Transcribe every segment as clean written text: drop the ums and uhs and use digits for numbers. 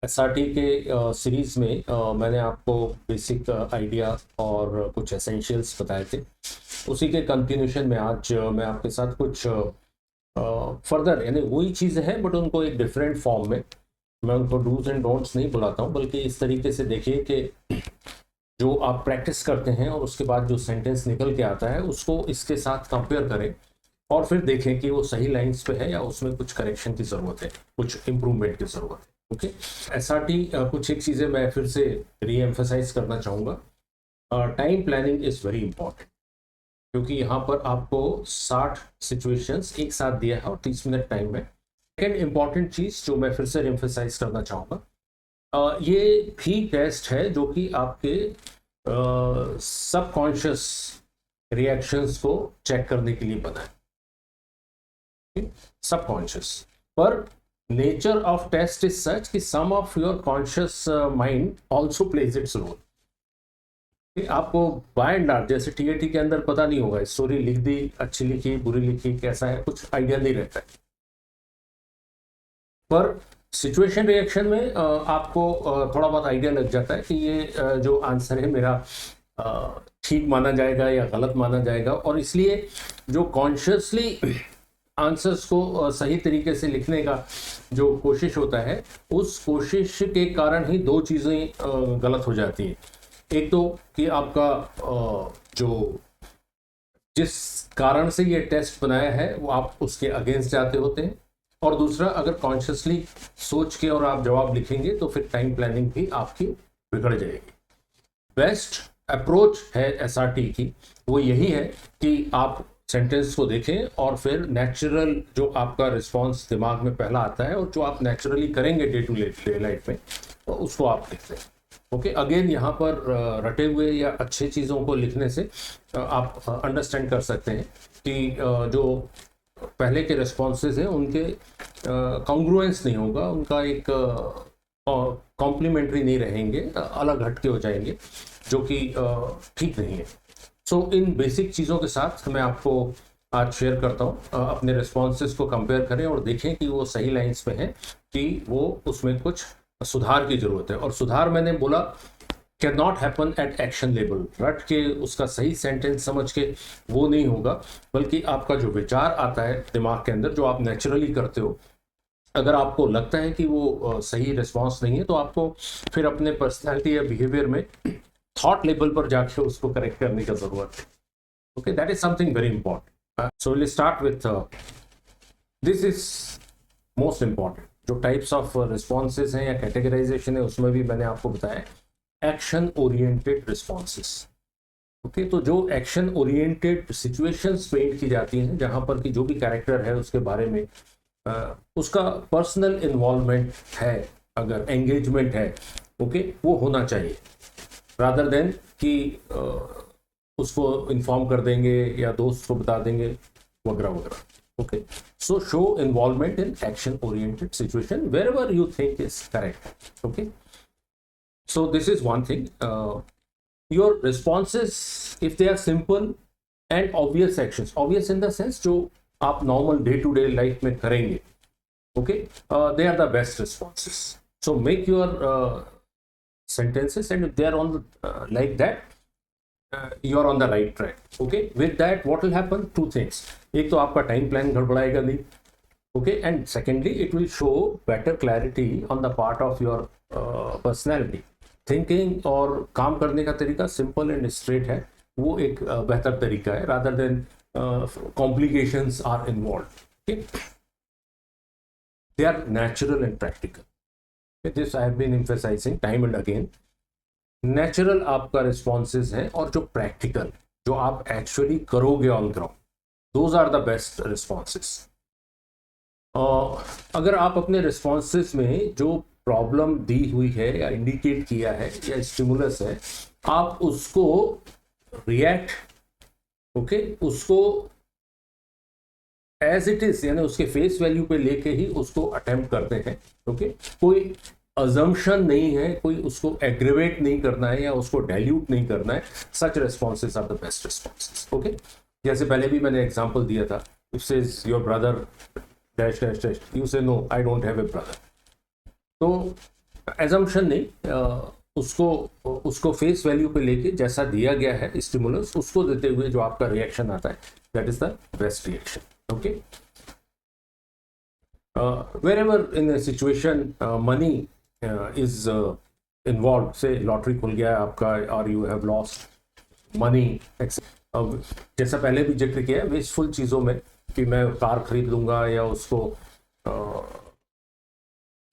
SRT के series में मैंने आपको बेसिक आइडिया और कुछ एसेंशियल्स बताए थे। उसी के कंटिन्यूशन में आज मैं आपके साथ कुछ फर्दर यानी वही चीज़ है बट उनको एक डिफरेंट फॉर्म में, मैं उनको डूज एंड डोंट्स नहीं बुलाता हूँ, बल्कि इस तरीके से देखिए कि जो आप प्रैक्टिस करते हैं और उसके बाद जो सेंटेंस निकल के आता है उसको इसके साथ कंपेयर करें और फिर देखें कि वो सही लाइंस पे है या उसमें कुछ करेक्शन की ज़रूरत है, कुछ इम्प्रूवमेंट की ज़रूरत है। ओके, एसआरटी कुछ एक चीज़ें मैं फिर से री एम्फेसाइज करना चाहूँगा। Time planning is very important, क्योंकि यहाँ पर आपको 60 सिचुएशंस एक साथ दिया है और 30 मिनट टाइम है। सेकेंड इंपॉर्टेंट चीज़ जो मैं फिर से एम्फेसाइज करना चाहूँगा, ये भी टेस्ट है जो कि आपके सबकॉन्शियस रिएक्शंस को चेक करने के लिए बना है, सबकॉन्शियस। पर nature of test is such कि some of your conscious mind also plays its role. आपको बाय एंड लार्ज जैसे टीएटी के अंदर पता नहीं होगा, स्टोरी लिख दी, अच्छी लिखी बुरी लिखी कैसा है, कुछ आइडिया नहीं रहता है। पर सिचुएशन रिएक्शन में आपको थोड़ा बहुत आइडिया लग जाता है कि ये जो आंसर है मेरा ठीक माना जाएगा या गलत माना जाएगा, और इसलिए जो कॉन्शियसली आंसर्स को सही तरीके से लिखने का जो कोशिश होता है, उस कोशिश के कारण ही दो चीज़ें गलत हो जाती हैं। एक तो कि आपका जो जिस कारण से ये टेस्ट बनाया है वो आप उसके अगेंस्ट जाते होते हैं, और दूसरा अगर कॉन्शियसली सोच के और आप जवाब लिखेंगे तो फिर टाइम प्लानिंग भी आपकी बिगड़ जाएगी। बेस्ट अप्रोच है एसआरटी की वो यही है कि आप सेंटेंस को देखें और फिर नेचुरल जो आपका रिस्पांस दिमाग में पहला आता है और जो आप नेचुरली करेंगे डे टू डे लाइफ में, तो उसको आप लिखते हैं। ओके, अगेन यहाँ पर रटे हुए या अच्छे चीज़ों को लिखने से आप अंडरस्टैंड कर सकते हैं कि जो पहले के रिस्पॉन्सेज हैं उनके कॉन्ग्रुएंस नहीं होगा, उनका एक कॉम्प्लीमेंट्री नहीं रहेंगे, अलग हटके हो जाएंगे, जो कि ठीक नहीं है। सो इन बेसिक चीज़ों के साथ मैं आपको आज शेयर करता हूँ। अपने रिस्पॉन्सेज को कंपेयर करें और देखें कि वो सही लाइंस पे हैं कि वो उसमें कुछ सुधार की ज़रूरत है। और सुधार मैंने बोला can not happen at action level, रट के उसका सही सेंटेंस समझ के वो नहीं होगा, बल्कि आपका जो विचार आता है दिमाग के अंदर जो आप नेचुरली करते हो, अगर आपको लगता है कि वो सही रिस्पॉन्स नहीं है तो आपको फिर अपने पर्सनैलिटी या बिहेवियर में थॉट लेवल पर जाके उसको करेक्ट करने की जरूरत है। Okay, that is something very important. So will start with this is most important. जो टाइप्स ऑफ रिस्पॉन्सेज हैं या कैटेगराइजेशन है उसमें भी मैंने आपको बताया एक्शन ओरिएंटेड रिस्पॉन्सेज। ओके, तो जो एक्शन ओरिएंटेड सिचुएशंस पेंट की जाती हैं जहां पर कि जो भी कैरेक्टर है उसके बारे में उसका पर्सनल इन्वॉल्वमेंट है, अगर एंगेजमेंट है, ओके, वो होना चाहिए, रादर देन कि उसको इन्फॉर्म कर देंगे या दोस्त को बता देंगे वगैरह वगैरह। Okay, so show involvement in action oriented situation wherever you think is correct. Okay, so this is one thing. Your responses if they are simple and obvious actions, obvious in the sense जो आप normal day to day life में करेंगे, okay, they are the best responses. So make your sentences, and if they are on like that, you are on the right track. Okay, with that what will happen, two things, एक तो आपका time plan गड़बड़ाएगा नहीं, okay, and secondly it will show better clarity on the part of your personality, thinking और काम करने का तरीका simple and straight है, वो एक बेहतर तरीका है, rather than complications are involved. Okay, they are natural and practical. This I have been emphasizing time and again. Natural आपका रिस्पॉन्सेज है और जो प्रैक्टिकल जो आप एक्चुअली करोगे on ground, those are the best responses. अगर आप अपने रिस्पॉन्सेज में जो प्रॉब्लम दी हुई है या इंडिकेट किया है या स्टिमुलस है, आप उसको रिएक्ट, ओके, उसको एज इट इज यानी उसके फेस वैल्यू पे लेके ही उसको अटेम्प्ट करते हैं। ओके, कोई अजम्पशन नहीं है, कोई उसको एग्रीवेट नहीं करना है या उसको डाइल्यूट नहीं करना है। Such responses are the best responses. Okay, जैसे पहले भी मैंने एग्जांपल दिया था, if says your brother dash dash dash, you say no I don't have a brother, तो एजम्पशन नहीं, उसको उसको फेस वैल्यू पे लेके जैसा दिया गया है स्टिमुलस, उसको देते हुए जो आपका रिएक्शन आता है, that is the best reaction. Okay, wherever in a situation money is involved, say lottery खुल गया है आपका और you have lost money, अब जैसा पहले भी जिक्र किया है वेस्टफुल चीज़ों में कि मैं कार खरीद लूँगा या उसको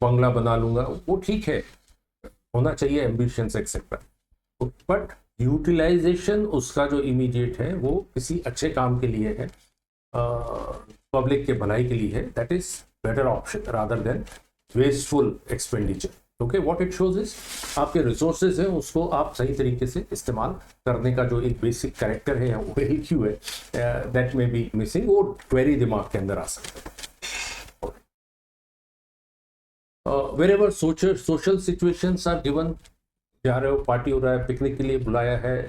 बंगला बना लूँगा, वो ठीक है, होना चाहिए एम्बिशंस एक्सेट्रा, बट यूटिलाइजेशन उसका जो इमीडिएट है वो किसी अच्छे काम के लिए है, पब्लिक के भलाई के लिए है, that is better option rather than wasteful expenditure. Okay, what it shows is आपके रिसोर्सेज हैं उसको आप सही तरीके से इस्तेमाल करने का जो एक बेसिक कैरेक्टर है वो EQ है, दैट में बी मिसिंग, वो क्वेरी दिमाग के अंदर आ सकता है। Wherever social situations are given, जा रहे हो, पार्टी हो रहा है, पिकनिक के लिए बुलाया है,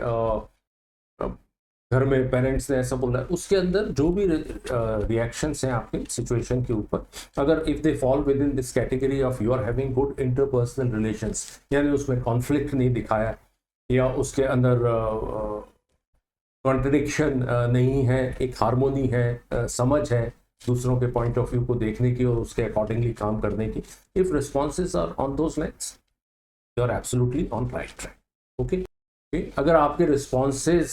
घर में पेरेंट्स ने ऐसा बोला, उसके अंदर जो भी रिएक्शंस हैं आपके सिचुएशन के ऊपर, अगर if they fall within this category of you are having good interpersonal relations, यानी उसमें कॉन्फ्लिक्ट नहीं दिखाया या उसके अंदर कॉन्ट्रडिक्शन नहीं है, एक हार्मोनी है, समझ है दूसरों के पॉइंट ऑफ व्यू को देखने की और उसके अकॉर्डिंगली काम करने की, if responses are on those lines you are absolutely on right track. Okay, अगर आपके रिस्पॉन्सेज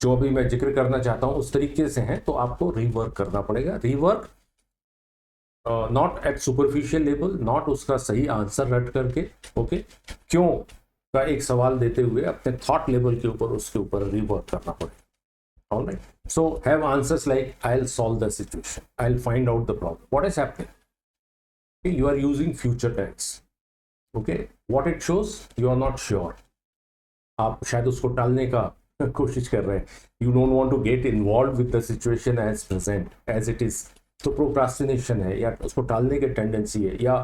जो भी मैं जिक्र करना चाहता हूं उस तरीके से हैं तो आपको रीवर्क करना पड़ेगा। Rework not at superficial level, not उसका सही आंसर रट करके, ओके, क्यों का एक सवाल देते हुए अपने थॉट लेवल के ऊपर उसके ऊपर रीवर्क करना पड़ेगा। Alright, so have answers like I will solve the situation, I will find out the problem, what is happening, you are using future tense. Okay, what it shows you are not sure, आप शायद उसको टालने का कोशिश कर रहे हैं, you don't want to get involve with the situation as present as it is, तो प्रोक्रास्टिनेशन है या उसको टालने की टेंडेंसी है, या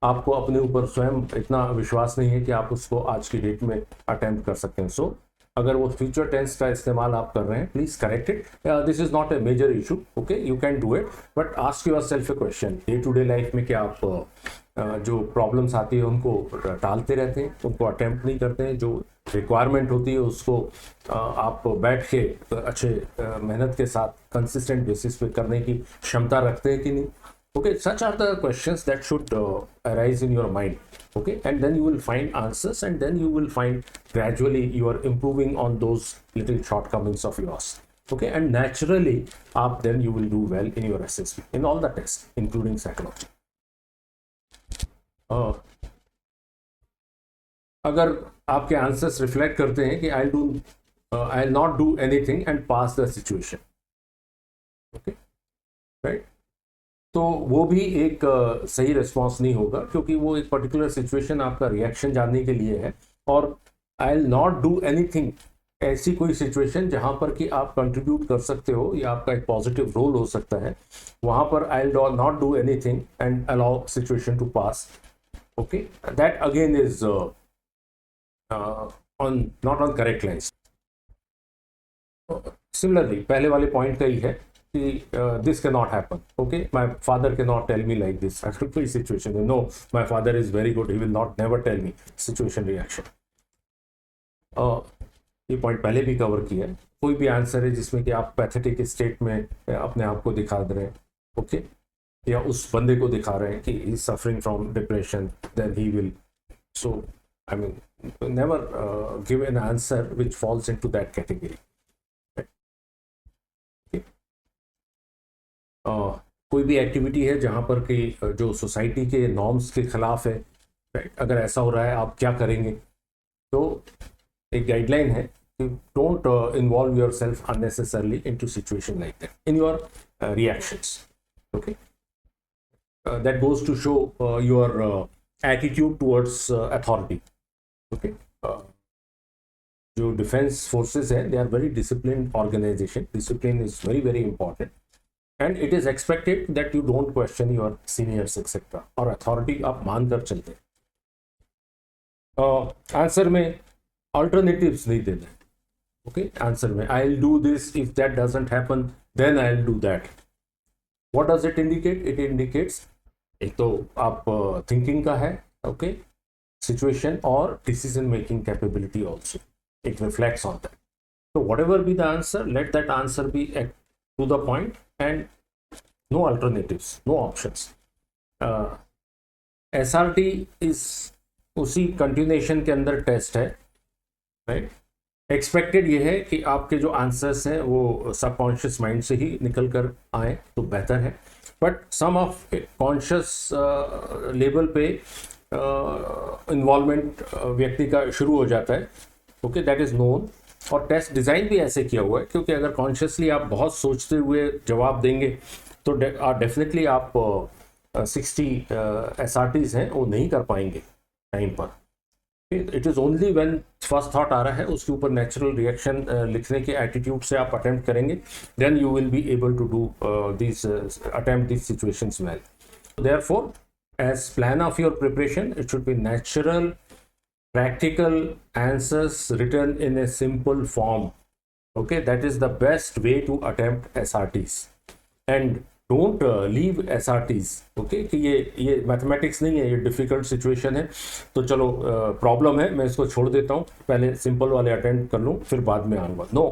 आपको अपने ऊपर स्वयं इतना विश्वास नहीं है कि आप उसको आज की डेट में अटेम्प्ट कर सकते हैं। सो अगर वो फ्यूचर टेंस का इस्तेमाल आप कर रहे हैं, please correct it, this is not a major issue, okay, you can do it, but ask yourself a question, day to day life में क्या आप जो प्रॉब्लम्स आती है उनको टालते रहते हैं, उनको अटेम्प्ट नहीं करते हैं, जो रिक्वायरमेंट होती है उसको आप बैठ के अच्छे मेहनत के साथ कंसिस्टेंट बेसिस पे करने की क्षमता रखते हैं कि नहीं। Okay, such are the questions that should arise in your mind, okay, and then you will find answers and then you will find gradually you are improving on those little shortcomings of yours, okay, and naturally then you will do well in your assessment in all the tests including psychology. अगर आपके answers reflect करते हैं कि I not do anything and pass the situation, okay, right, तो वो भी एक सही रिस्पॉन्स नहीं होगा, क्योंकि वो एक पर्टिकुलर सिचुएशन आपका रिएक्शन जानने के लिए है, और आई विल नॉट डू एनीथिंग ऐसी कोई सिचुएशन जहां पर कि आप कंट्रीब्यूट कर सकते हो या आपका एक पॉजिटिव रोल हो सकता है, वहां पर I will not do anything and allow situation to pass, okay, that again is on not on correct lines. Similarly, पहले वाले पॉइंट का ही है कि this can not happen, okay, my father can not tell me like this, अगर कोई situation है, no my father is very good, he will not never tell me, situation reaction, ये पॉइंट पहले भी कवर किया है। कोई भी आंसर है जिसमें कि आप पैथेटिक स्टेट में अपने आप को दिखा दे रहे हैं, ओके, या उस बंदे को दिखा रहे हैं कि he is suffering from depression, then he will, so I mean, never give an answer which falls into that category. Okay. कोई भी एक्टिविटी है जहाँ पर कि जो सोसाइटी के नॉर्म्स के खिलाफ है, अगर ऐसा हो रहा है आप क्या करेंगे, तो एक गाइडलाइन है कि don't involve yourself unnecessarily into situation like that in your reactions, okay, that goes to show your attitude towards authority, okay, जो डिफेंस फोर्सेस है, they are very disciplined organisation, discipline is very very important, and it is expected that you don't question your seniors etcetera, और authority आप मानकर चलते हैं। Answer में alternatives नहीं देना है, ओके, आंसर में I will do this, if that doesn't happen then I will do that, what does it indicate, it indicates एक तो आप थिंकिंग का है, ओके, सिचुएशन और decision making capability also, it reflects on that. So whatever be the answer, let that answer be to the point and no alternatives, no options. SRT is उसी continuation के अंदर test है, right. Expected ये है कि आपके जो answers हैं वो सबकॉन्शियस माइंड से ही निकल कर आए तो बेहतर है, but some of conscious level पे इन्वॉल्वमेंट व्यक्ति का शुरू हो जाता है, ओके, दैट इज़ नोन. और टेस्ट डिज़ाइन भी ऐसे किया हुआ है क्योंकि अगर कॉन्शियसली आप बहुत सोचते हुए जवाब देंगे तो डेफिनेटली आप 60 SRTs हैं वो नहीं कर पाएंगे टाइम पर. It is only when first thought आ रहा है उसके ऊपर नेचुरल रिएक्शन लिखने के एटीट्यूड से आप अटेम्प्ट करेंगे, then you will be able to do this attempt this situations well. Therefore as plan of your preparation it should be natural, practical answers written in a simple form. Okay, that is the best way to attempt SRTs. And don't leave SRTs. Okay, कि ये mathematics नहीं है, ये difficult situation है तो चलो problem है मैं इसको छोड़ देता हूँ, पहले सिंपल वाले अटेम्प्ट कर लूँ फिर बाद में आऊँगा. No,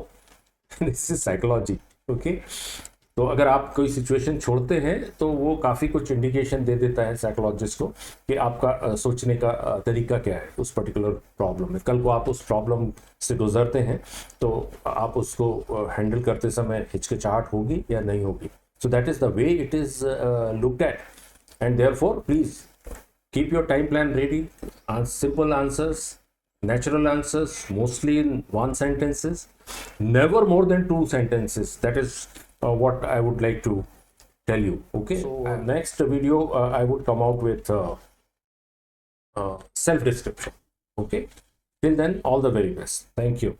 this is psychology. Okay, तो अगर आप कोई सिचुएशन छोड़ते हैं तो वो काफ़ी कुछ इंडिकेशन दे देता है साइकोलॉजिस्ट को कि आपका सोचने का तरीका क्या है उस पर्टिकुलर प्रॉब्लम में. कल को आप उस प्रॉब्लम से गुजरते हैं तो आप उसको हैंडल करते समय हिचकिचाहट होगी या नहीं होगी. So that is the way it is looked at. And therefore please keep your time plan ready. Simple answers, natural answers, mostly in one sentences, never more than 2 sentences. That is what I would like to tell you. Okay, so next video I would come out with self description. Okay, till then all the very best. Thank you.